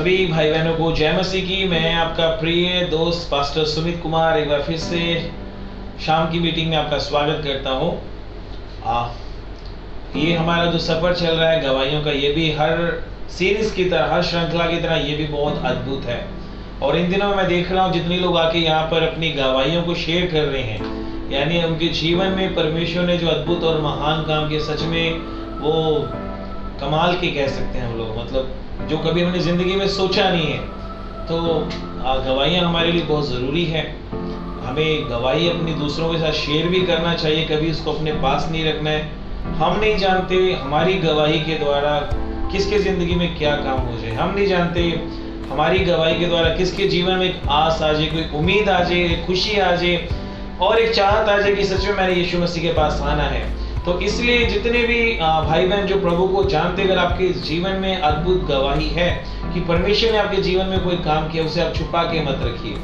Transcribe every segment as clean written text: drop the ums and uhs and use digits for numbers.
सभी भाई बहनों को जय मसीह की। मैं आपका प्रिय दोस्त पास्टर सुमित कुमार एक बार फिर से शाम की मीटिंग में आपका स्वागत करता हूँ। ये हमारा जो सफ़र चल रहा है गवाहियों का, ये भी हर सीरीज़ की तरह, हर श्रृंखला की तरह ये भी बहुत अद्भुत है। और इन दिनों मैं देख रहा हूँ जितने लोग आके यहाँ पर अपनी गवाहियों को शेयर कर रहे हैं, यानी उनके जीवन में परमेश्वर ने जो अद्भुत और महान काम किए, सच में वो कमाल के कह सकते हैं हम लोग, मतलब जो कभी हमने ज़िंदगी में सोचा नहीं है। तो गवाहियाँ हमारे लिए बहुत ज़रूरी है। हमें गवाही अपनी दूसरों के साथ शेयर भी करना चाहिए, कभी उसको अपने पास नहीं रखना है। हम नहीं जानते हमारी गवाही के द्वारा किसके ज़िंदगी में क्या काम हो जाए। हम नहीं जानते हमारी गवाही के द्वारा किसके जीवन में एक आस आ जाए, कोई उम्मीद आ जाए, खुशी आ जाए और एक चाहत आ जाए कि सच में मैंने यीशु मसीह के पास आना है। तो इसलिए जितने भी भाई बहन जो प्रभु को जानते, अगर आपके जीवन में अद्भुत गवाही है कि परमेश्वर ने आपके जीवन में कोई काम किया, उसे आप छुपा के मत रखिए,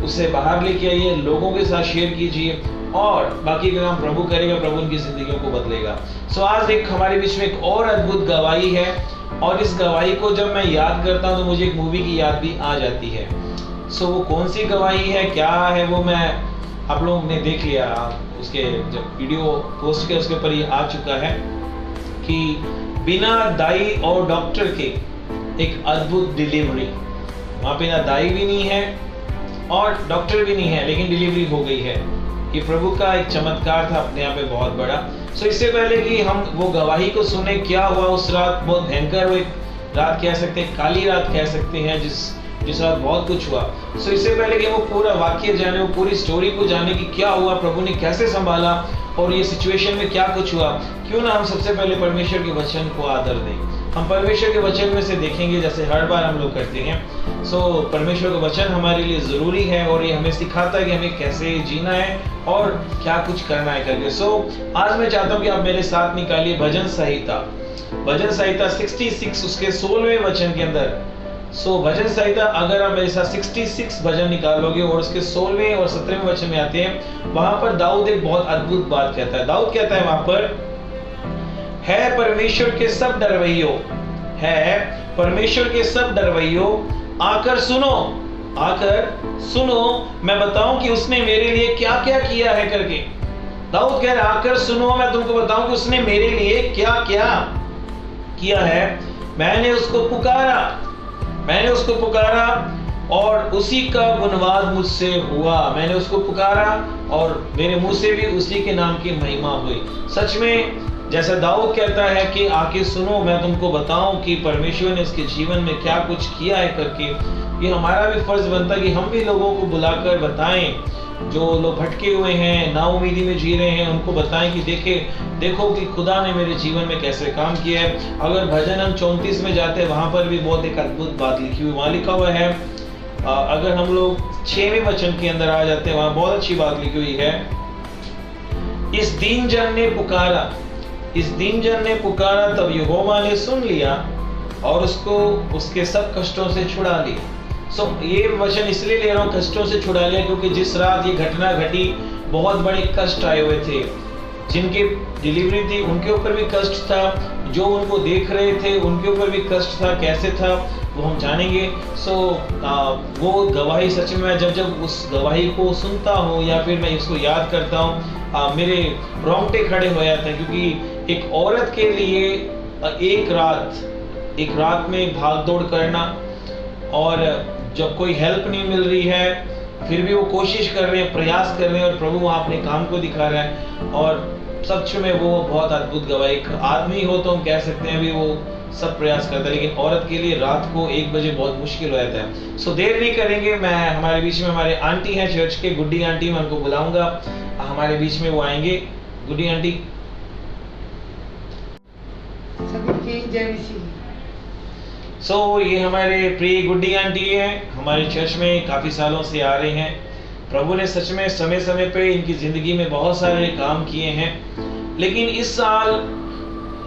उसे बाहर लेके आइए, लोगों के साथ शेयर कीजिए और बाकी का काम प्रभु करेगा, प्रभु उनकी जिंदगियों को बदलेगा। सो आज एक हमारे बीच में एक और अद्भुत गवाही है और इस गवाही को जब मैं याद करता हूँ तो मुझे एक मूवी की याद भी आ जाती है। सो वो कौन सी गवाही है, क्या है, वो मैं आप लोगों ने देख लिया। उसके जब वीडियो पोस्ट किया उसके ऊपर ये आ चुका है कि बिना दाई और डॉक्टर के एक अद्भुत डिलीवरी। वहाँ पे ना दाई भी नहीं है और डॉक्टर भी नहीं है, लेकिन डिलीवरी हो गई है। ये प्रभु का एक चमत्कार था अपने यहाँ पे बहुत बड़ा। सो इससे पहले कि हम वो गवाही को सुने, क्या हुआ उस रात, बहुत भयंकर वो एक रात कह सकते हैं, काली रात कह सकते हैं, जिस रात बहुत कुछ हुआ। सो इससे पहले कि वो पूरा वाक्य जाने, वो पूरी स्टोरी को जाने कि क्या हुआ, प्रभु ने कैसे संभाला और ये सिचुएशन में क्या कुछ हुआ, क्यों ना हम सबसे पहले परमेश्वर के वचन को आदर दें। हम परमेश्वर के वचन में से देखेंगे जैसे हर बार हम लोग करते हैं। सो परमेश्वर का वचन हमारे लिए ज़रूरी है और ये हमें सिखाता है कि हमें कैसे जीना है और क्या कुछ करना है करके। सो आज मैं चाहता हूँ कि आप मेरे साथ निकालिए भजन संहिता 66 उसके 16वें वचन के अंदर। भजन संहिता अगर आप मेरे साथ 66 भजन निकालोगे और उसके 16वें और 17वें वचन में आते हैं, वहां पर दाऊद एक बहुत अद्भुत बात कहता है। दाऊद कहता है वहां पर, है परमेश्वर के सब डरवैयों, है परमेश्वर के सब डरवैयों, आकर सुनो मैं बताऊं कि उसने मेरे लिए क्या क्या किया है करके। दाऊद कह रहा है आकर सुनो, मैं तुमको बताऊं कि उसने मेरे लिए क्या क्या किया है। मैंने उसको पुकारा और उसी का गुणवाद मुझसे हुआ। मैंने उसको पुकारा और मेरे मुंह से भी उसी के नाम की महिमा हुई। सच में जैसा दाऊद कहता है कि आके सुनो, मैं तुमको बताऊं कि परमेश्वर ने उसके जीवन में क्या कुछ किया है करके। ये हमारा भी फर्ज बनता है कि हम भी लोगों को बुलाकर बताएं, जो लोग भटके हुए हैं, नाउमीदी में जी रहे हैं, उनको बताएं कि देखो कि खुदा ने मेरे जीवन में कैसे काम किया है। अगर भजन हम 34 में जाते हैं, वहां पर भी बहुत एक अद्भुत बात लिखी हुई, वहां लिखा हुआ है, अगर हम लोग 6वें वचन के अंदर आ जाते हैं, वहां बहुत अच्छी बात लिखी हुई है। इस दीन जन ने पुकारा तब यहोवा ने सुन लिया और उसको उसके सब कष्टों से छुड़ा लिया। ये वचन इसलिए ले रहा हूँ, कष्टों से छुड़ा लिया, क्योंकि जिस रात ये घटना घटी बहुत बड़े कष्ट आए हुए थे। जिनकी डिलीवरी थी उनके ऊपर भी कष्ट था, जो उनको देख रहे थे उनके ऊपर भी कष्ट था। कैसे था वो हम जानेंगे। वो गवाही सच में जब उस गवाही को सुनता हूँ या फिर मैं इसको याद करता हूँ, मेरे रोंगटे खड़े हो जाते हैं, क्योंकि एक औरत के लिए एक रात में भाग दौड़ करना और जब कोई हेल्प नहीं मिल रही है फिर भी वो कोशिश कर रहे हैं, प्रयास कर रहे हैं और प्रभु वहाँ अपने काम को दिखा रहा है। और सच में वो बहुत अद्भुत गवाही। एक आदमी हो तो हम कह सकते हैं भी वो सब प्रयास करता है, लेकिन औरत के लिए रात को 1 बजे बहुत मुश्किल हो जाता है। देर नहीं करेंगे, मैं हमारे बीच में हमारे आंटी हैं चर्च के, गुड्डी आंटी, मैं उनको बुलाऊंगा, हमारे बीच में वो आएंगे। गुड्डी आंटी। ये हमारे प्रिय गुड्डी आंटी है, हमारे चर्च में काफ़ी सालों से आ रहे हैं। प्रभु ने सच में समय समय पे इनकी ज़िंदगी में बहुत सारे काम किए हैं, लेकिन इस साल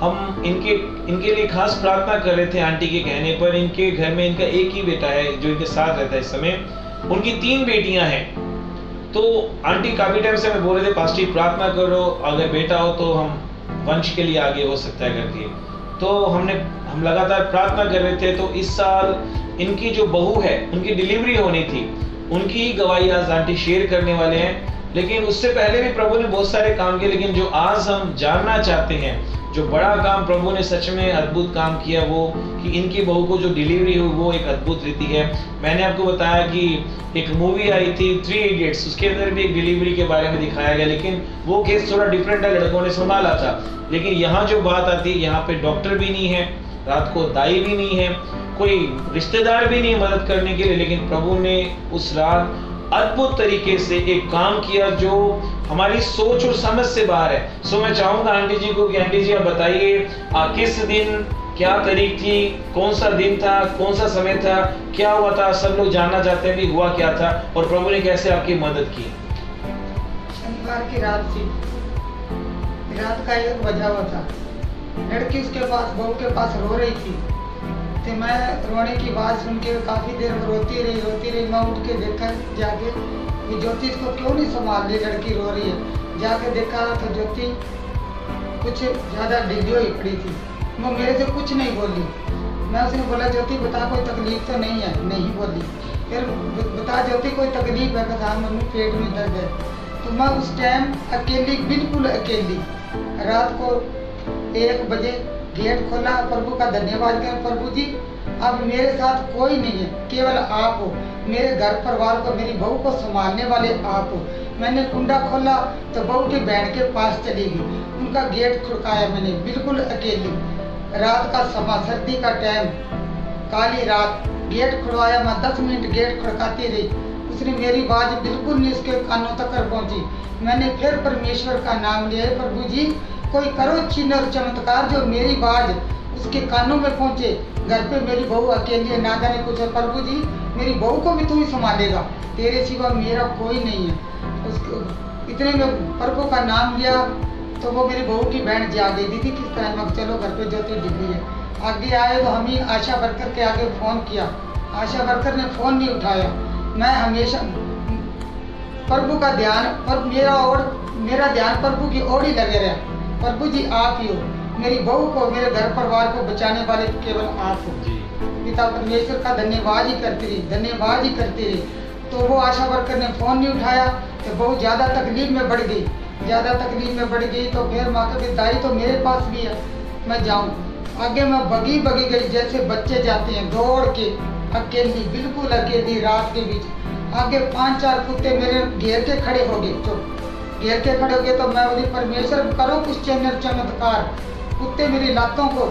हम इनके लिए खास प्रार्थना कर रहे थे। आंटी के कहने पर इनके घर में इनका एक ही बेटा है जो इनके साथ रहता है इस समय। उनकी 3 बेटियां हैं। तो आंटी काफ़ी टाइम से हमें बोल रहे थे, पास्टर प्रार्थना करो, अगर बेटा हो तो हम वंश के लिए आगे हो सकता है करके। तो हम लगातार प्रार्थना कर रहे थे। तो इस साल इनकी जो बहू है उनकी डिलीवरी होनी थी, उनकी ही गवाही आज आंटी शेयर करने वाले हैं। लेकिन उससे पहले भी प्रभु ने बहुत सारे काम किए, लेकिन जो आज हम जानना चाहते हैं, जो बड़ा काम प्रभु ने सच में अद्भुत काम किया, वो कि इनकी बहू को जो डिलीवरी हुई वो एक अद्भुत रीति है। मैंने आपको बताया कि एक मूवी आई थी 3 इडियट्स, उसके अंदर भी एक डिलीवरी के बारे में दिखाया गया, लेकिन वो केस थोड़ा डिफरेंट है, लड़कों ने संभाला था। लेकिन यहाँ जो बात आती है, यहाँ पे डॉक्टर भी नहीं है, रात को दाई भी नहीं है, कोई रिश्तेदार भी नहीं मदद करने के लिए, लेकिन प्रभु ने उस रात अद्भुत तरीके से एक काम किया जो हमारी सोच और समझ से बाहर है। सो मैं चाहूंगा आंटी जी को कि आंटी जी आप बताइए किस दिन क्या तारीख थी, कौन सा दिन था, कौन सा समय था, क्या हुआ था, सब लोग जानना चाहते हैं भी हुआ क्या था और प्रभु ने कैसे आपकी मदद की। शनिवार की रात थी, रात का 1 बजा हुआ था। लड़की उसके पास, बहू के पास रो रही थी, तो मैं रोने की आवाज़ सुन के काफ़ी देर रोती रही। मैं उठ के देखा जाके कि ज्योति इसको क्यों नहीं संभाल रही, लड़की रो रही है। जाके देखा तो ज्योति कुछ ज़्यादा ढीली हुई पड़ी थी। वो मेरे से कुछ नहीं बोली। मैं उसने बोला ज्योति बता कोई तकलीफ तो नहीं है, नहीं बोली। फिर बता ज्योति कोई तकलीफ है, कहा मम्मी पेट में दर्द है। तो मैं उस टाइम अकेली, बिल्कुल अकेली, रात को 1 बजे गेट खोला। प्रभु का धन्यवाद करें, प्रभु जी अब मेरे साथ कोई नहीं है, केवल आप हो। मेरे घर परिवार को, मेरी बहू को संभालने वाले आप हो। मैंने कुंडा खोला तो बहू की बहन के पास चली गई, उनका गेट खड़काया मैंने, बिल्कुल अकेली। रात का समा, सर्दी का टाइम, काली रात, गेट खुलवाया। मैं 10 मिनट गेट खड़काती रही, उसने मेरी आवाज़ बिल्कुल नहीं उसके कानों तक पहुंची। मैंने फिर परमेश्वर का नाम लिया, प्रभु जी कोई करो चिन्ह और चमत्कार जो मेरी आवाज़ उसके कानों में पहुंचे। घर पे मेरी बहू अकेली है, ना जाने कुछ है। प्रभु जी मेरी बहू को भी तू ही संभालेगा, तेरे सिवा मेरा कोई नहीं है। उसके इतने में प्रभु का नाम लिया तो वो मेरी बहू की बहन जाग गई। दीदी किस तरह, मैं चलो घर पे ज्योति दिखी है। आगे आए तो हम ही आशा वर्कर के आगे फ़ोन किया, आशा वर्कर ने फ़ोन नहीं उठाया। मैं हमेशा प्रभु का ध्यान, पर मेरा ध्यान प्रभु की ओर ही लगे रहा। प्रभु जी आप ही हो, मेरी बहू को, मेरे घर परिवार को बचाने वाले केवल आप हो। पिता परमेश्वर का धन्यवाद ही करती रही, धन्यवाद ही करती रही। तो वो आशा वर्कर ने फ़ोन नहीं उठाया तो बहुत ज़्यादा तकलीफ में बढ़ गई, तो फिर माँ के दाई तो मेरे पास भी है, मैं जाऊँ। आगे मैं बगी गई, जैसे बच्चे जाते हैं दौड़ के, अकेली, बिल्कुल अकेली रात के बीच। आगे 5-4 कुत्ते मेरे घेर के खड़े हो गए, घेर के खड़े हो गए। तो मैं बोली परमेश्वर करो कुछ चमत्कार। कुत्ते मेरी लातों को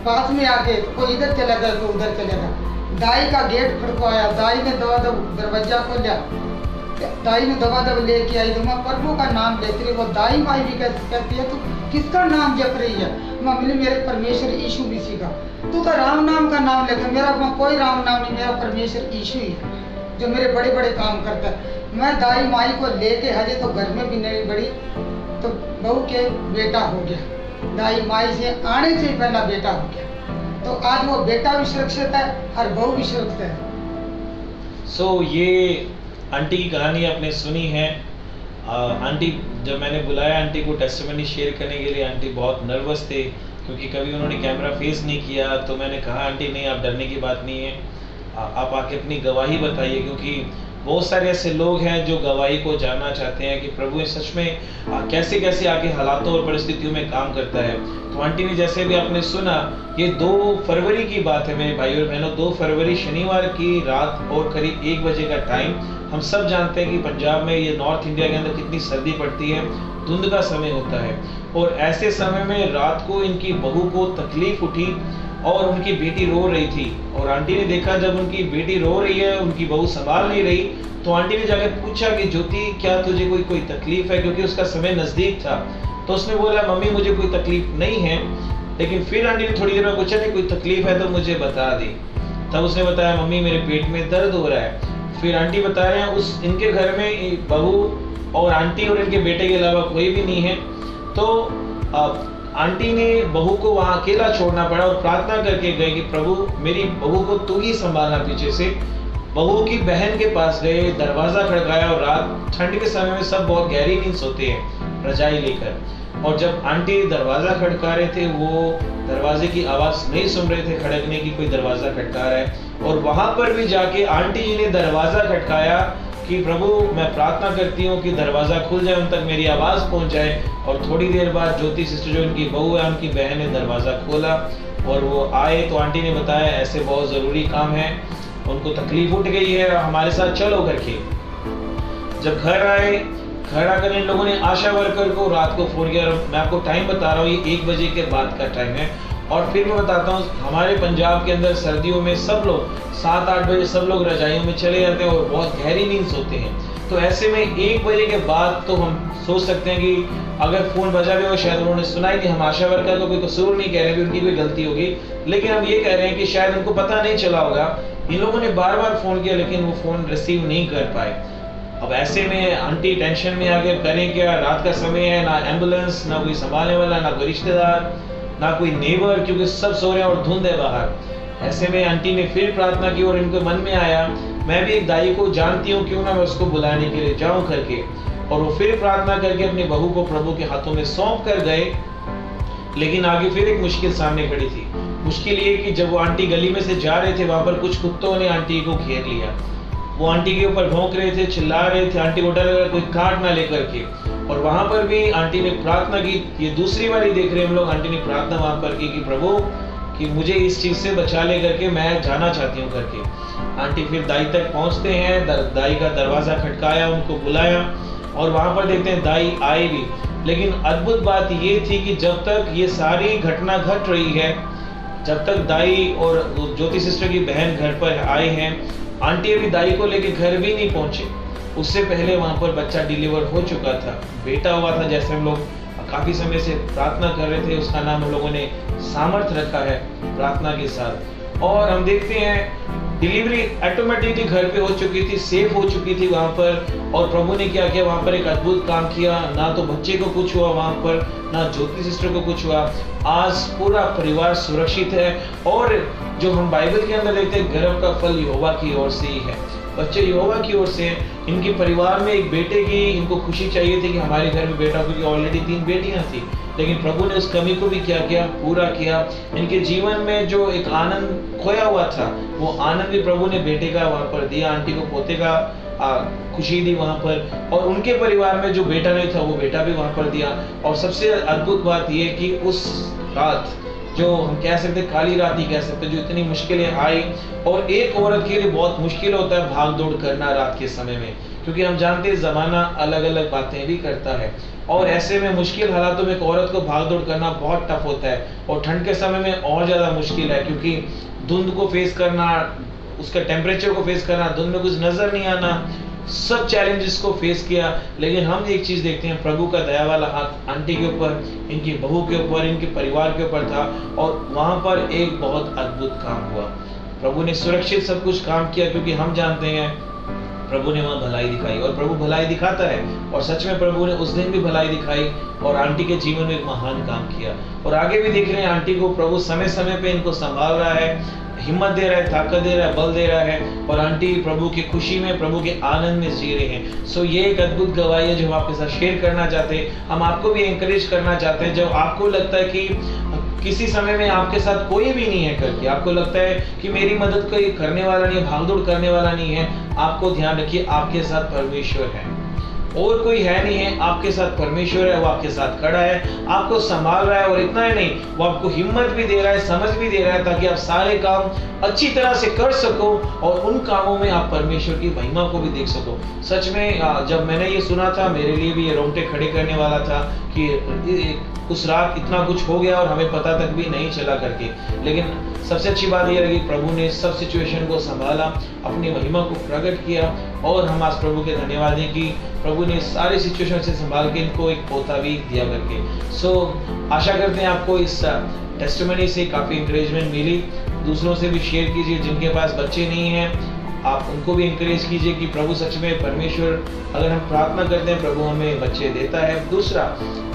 पास में आके, कोई इधर चला गया, कोई उधर चला गया। दाई का गेट खड़काया, दाई ने दबादब दरवाजा खोला, दाई ने दबादब लेके आई। तो मैं प्रभु का नाम लेती रही। वो दाई माई भी कहती है तू किसका नाम जप रही है? मैं बोली मेरे परमेश्वर यीशु मसीह का। तू तो राम नाम का नाम लेकर, मेरा कोई राम नाम नहीं, मेरा परमेश्वर यीशु ही है जो मेरे बड़े बड़े काम करता है। मैं दाई माई को लेके हजे तो घर में भी नहीं बढ़ी, तो बहू के बेटा हो गया, दाई माई से आने से पहला बेटा हो गया। तो आज वो बेटा भी सुरक्षित है और बहू भी सुरक्षित है। सो ये आंटी की कहानी आपने सुनी है। आंटी, जब मैंने बुलाया आंटी को टेस्टिमनी शेयर करने के लिए, आंटी बहुत नर्वस थे क्योंकि कभी उन्होंने कैमरा फेस नहीं किया। तो मैंने कहा आंटी नहीं, आप डरने की बात नहीं है, आप आके अपनी गवाही बताइए, क्योंकि बहुत सारे ऐसे लोग हैं जो गवाही को जानना चाहते हैं कि प्रभु सच में कैसे कैसे आके हालातों और परिस्थितियों में काम करता है। तो आंटी ने, जैसे भी आपने सुना, ये 2 फरवरी की बात है मेरे भाई और बहनों, 2 फरवरी शनिवार की रात और करीब 1 बजे का टाइम। हम सब जानते हैं कि पंजाब में, ये नॉर्थ इंडिया के अंदर कितनी सर्दी पड़ती है, धुंध का समय होता है, और ऐसे समय में रात को इनकी बहू को तकलीफ उठी और उनकी बेटी रो रही थी। और आंटी ने देखा जब उनकी बेटी रो रही है, उनकी बहू संभाल नहीं रही, तो आंटी ने जाकर पूछा कि ज्योति क्या तुझे कोई तकलीफ है, क्योंकि उसका समय नज़दीक था। तो उसने बोला मम्मी मुझे कोई तकलीफ नहीं है। लेकिन फिर आंटी ने थोड़ी देर में पूछा नहीं कोई तकलीफ है तो मुझे बता दी। तब उसने बताया मम्मी मेरे पेट में दर्द हो रहा है। फिर आंटी बता रहे हैं उस इनके घर में बहू और आंटी और इनके बेटे के अलावा कोई भी नहीं है। तो आंटी ने बहू को वहाँ अकेला छोड़ना पड़ा और प्रार्थना करके गए कि प्रभु मेरी बहू को तू ही संभालना पीछे से। बहू की बहन के पास गए, दरवाजा खड़काया और रात ठंड के समय में सब बहुत गहरी नींद सोते हैं रजाई लेकर। और जब आंटी दरवाज़ा खटका रहे थे, वो दरवाजे की आवाज़ नहीं सुन रहे थे खड़कने की, कोई दरवाज़ा खटका रहा है। और वहाँ पर भी जाके आंटी जी ने दरवाज़ा खटकाया कि प्रभु मैं प्रार्थना करती हूँ कि दरवाज़ा खुल जाए, उन तक मेरी आवाज़ पहुँच जाए। और थोड़ी देर बाद ज्योति सिस्टर जो इनकी बहू है, उनकी बहन ने दरवाज़ा खोला और वो आए तो आंटी ने बताया ऐसे बहुत ज़रूरी काम है, उनको तकलीफ उठ गई है, हमारे साथ चलो करके। जब घर आए, घर आकर इन लोगों ने आशा वर्कर को रात को फ़ोन किया। मैं आपको टाइम बता रहा हूँ, ये 1 बजे के बाद का टाइम है। और फिर मैं बताता हूँ, हमारे पंजाब के अंदर सर्दियों में सब लोग 7-8 बजे सब लोग रजाइयों में चले जाते हैं और बहुत गहरी नींद सोते हैं। तो ऐसे में 1 बजे के बाद तो हम सोच सकते हैं कि अगर फ़ोन बजा भी हो शायद उन्होंने सुना ही नहीं। हम आशा वर्कर को कोई कसूर नहीं कह रहे कि उनकी कोई गलती होगी, लेकिन हम ये कह रहे हैं कि शायद उनको पता नहीं चला होगा। इन लोगों ने बार बार फ़ोन किया लेकिन वो फ़ोन रिसीव नहीं कर पाए। अब ऐसे में आंटी टेंशन में आ गए, करें क्या, रात का समय है, ना एम्बुलेंस, ना कोई संभालने वाला, ना कोई रिश्तेदार, ना कोई नेबर, क्योंकि सब सो रहे हैं और धुंध है बाहर। ऐसे में आंटी ने फिर प्रार्थना की और इनको मन में आया मैं भी एक दाई को जानती हूँ, क्यों ना मैं उसको बुलाने के लिए जाऊं करके। और वो फिर प्रार्थना करके अपनी बहू को प्रभु के हाथों में सौंप कर गए। लेकिन आगे फिर एक मुश्किल सामने खड़ी थी। मुश्किल ये कि जब वो आंटी गली में से जा रहे थे, वहां पर कुछ कुत्तों ने आंटी को घेर लिया। वो आंटी के ऊपर भौंक रहे थे, चिल्ला रहे थे, आंटी को डर लगा कोई काट ना लेकर के। और वहां पर भी आंटी ने प्रार्थना की। ये दूसरी बारी देख रहे हैं हम लोग, आंटी ने प्रार्थना वहां पर की कि प्रभु कि मुझे इस चीज से बचा ले करके, मैं जाना चाहती हूँ करके। आंटी फिर दाई तक पहुंचते हैं, दाई का दरवाजा खटकाया, उनको बुलाया और वहां पर देखते हैं दाई आए भी। लेकिन अद्भुत बात ये थी कि जब तक ये सारी घटना घट रही है, जब तक दाई और ज्योति सिस्टर की बहन घर पर आए हैं, आंटी अभी दाई को लेके घर भी नहीं पहुंचे। उससे पहले वहां पर बच्चा डिलीवर हो चुका था, बेटा हुआ था, जैसे हम लोग काफी समय से प्रार्थना कर रहे थे। उसका नाम हम लोगों ने सामर्थ रखा है प्रार्थना के साथ। और हम देखते हैं डिलीवरी ऑटोमेटिकली घर पे हो चुकी थी, सेफ हो चुकी थी वहां पर। और प्रभु ने क्या किया, वहां पर एक अद्भुत काम किया। ना तो बच्चे को कुछ हुआ वहां पर, ना ज्योति सिस्टर को कुछ हुआ। आज पूरा परिवार सुरक्षित है। और जो हम बाइबल के अंदर देखते हैं, गर्भ का फल यहोवा की ओर से ही है, बच्चे यहोवा की ओर से। इनके परिवार में एक बेटे की इनको खुशी चाहिए थी कि हमारे घर में बेटा, क्योंकि ऑलरेडी 3 बेटियां थी। लेकिन प्रभु ने उस कमी को भी क्या किया, पूरा किया। इनके जीवन में जो एक आनंद खोया हुआ था, वो आनंद भी प्रभु ने बेटे का वहां पर दिया। आंटी को पोते का खुशी दी वहां पर। और उनके परिवार में जो बेटा नहीं था, वो बेटा भी वहां पर दिया। और सबसे अद्भुत बात यह कि उस रात, जो हम कह सकते काली रात ही कह सकते, जो इतनी मुश्किलें आई। और एक औरत के लिए बहुत मुश्किल होता है भाग दौड़ करना रात के समय में, क्योंकि हम जानते हैं जमाना अलग अलग बातें भी करता है। और ऐसे में मुश्किल हालातों में एक औरत को भाग दौड़ करना बहुत टफ होता है। और ठंड के समय में और ज्यादा मुश्किल है, क्योंकि धुंध को फेस करना, उसका टेम्परेचर को फेस करना, धुंध में कुछ नजर नहीं आना, सब चैलेंजेस को फेस किया। लेकिन हम एक चीज देखते हैं, प्रभु का दया वाला हाथ आंटी के ऊपर, इनकी बहू के ऊपर, इनके परिवार के ऊपर था। और वहां पर एक बहुत अद्भुत काम हुआ। प्रभु ने सुरक्षित सब कुछ काम किया, क्योंकि हम जानते हैं प्रभु ने वहां भलाई दिखाई। और प्रभु भलाई दिखाता है, और सच में प्रभु ने उस दिन भी भलाई दिखाई और आंटी के जीवन में एक महान काम किया। और आगे भी देख रहे हैं, आंटी को प्रभु समय समय पे इनको संभाल रहा है, हिम्मत दे रहा है, ताकत दे रहा है, बल दे रहा है। और आंटी प्रभु की खुशी में, प्रभु के आनंद में जी रहे हैं। सो ये एक अद्भुत गवाही है जो हम आपके साथ शेयर करना चाहते हैं। हम आपको भी एंकरेज करना चाहते हैं, जब आपको लगता है कि किसी समय में आपके साथ कोई भी नहीं है करके, आपको लगता है कि मेरी मदद कोई करने वाला नहीं है, भागदौड़ करने वाला नहीं है, आपको ध्यान रखिए, आपके साथ परमेश्वर है और कोई है नहीं है। आपके साथ परमेश्वर है, वो आपके साथ खड़ा है, आपको संभाल रहा है। और इतना ही नहीं, वो आपको हिम्मत भी दे रहा है, समझ भी दे रहा है, ताकि आप सारे काम अच्छी तरह से कर सको और उन कामों में आप परमेश्वर की महिमा को भी देख सको। सच में जब मैंने ये सुना था, मेरे लिए भी ये रोंगटे खड़े करने वाला था कि उस रात इतना कुछ हो गया और हमें पता तक भी नहीं चला करके। लेकिन सबसे अच्छी बात यह रही, प्रभु ने सब सिचुएशन को संभाला, अपनी महिमा को प्रकट किया। और हम आज प्रभु के धन्यवाद हैं कि प्रभु ने सारे सिचुएशन से संभाल के इनको एक पोता भी दिया करके। सो आशा करते हैं आपको इस टेस्टिमनी से काफ़ी इंकरेजमेंट मिली। दूसरों से भी शेयर कीजिए, जिनके पास बच्चे नहीं हैं आप उनको भी इंकरेज कीजिए कि प्रभु सच में परमेश्वर, अगर हम प्रार्थना करते हैं प्रभु हमें बच्चे देता है। दूसरा,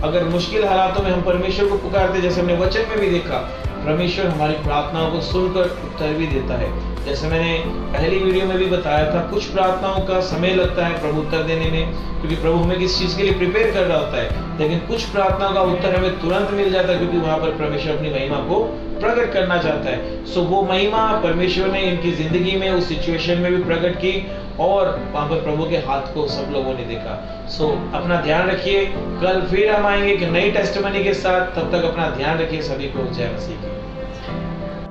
अगर मुश्किल हालातों में हम परमेश्वर को पुकारते, जैसे हमने वचन में भी देखा, परमेश्वर हमारी प्रार्थनाओं को सुनकर उत्तर भी देता है। जैसे मैंने पहली वीडियो में भी बताया था, कुछ प्रार्थनाओं का समय लगता है प्रभु उत्तर देने में, क्योंकि प्रभु हमें किसी चीज के लिए प्रिपेयर कर रहा होता है। लेकिन कुछ प्रार्थनाओं का उत्तर हमें तुरंत मिल जाता है, क्योंकि वहां पर परमेश्वर अपनी महिमा को प्रकट करना चाहता है। सो वो महिमा परमेश्वर ने इनकी जिंदगी में उस सिचुएशन में भी प्रकट की, और वहां पर प्रभु के हाथ को सब लोगों ने देखा। सो अपना ध्यान रखिए, कल फिर हम आएंगे कि नई टेस्टिमनी के साथ। तब तक अपना ध्यान रखिए। सभी को जय मसीह की।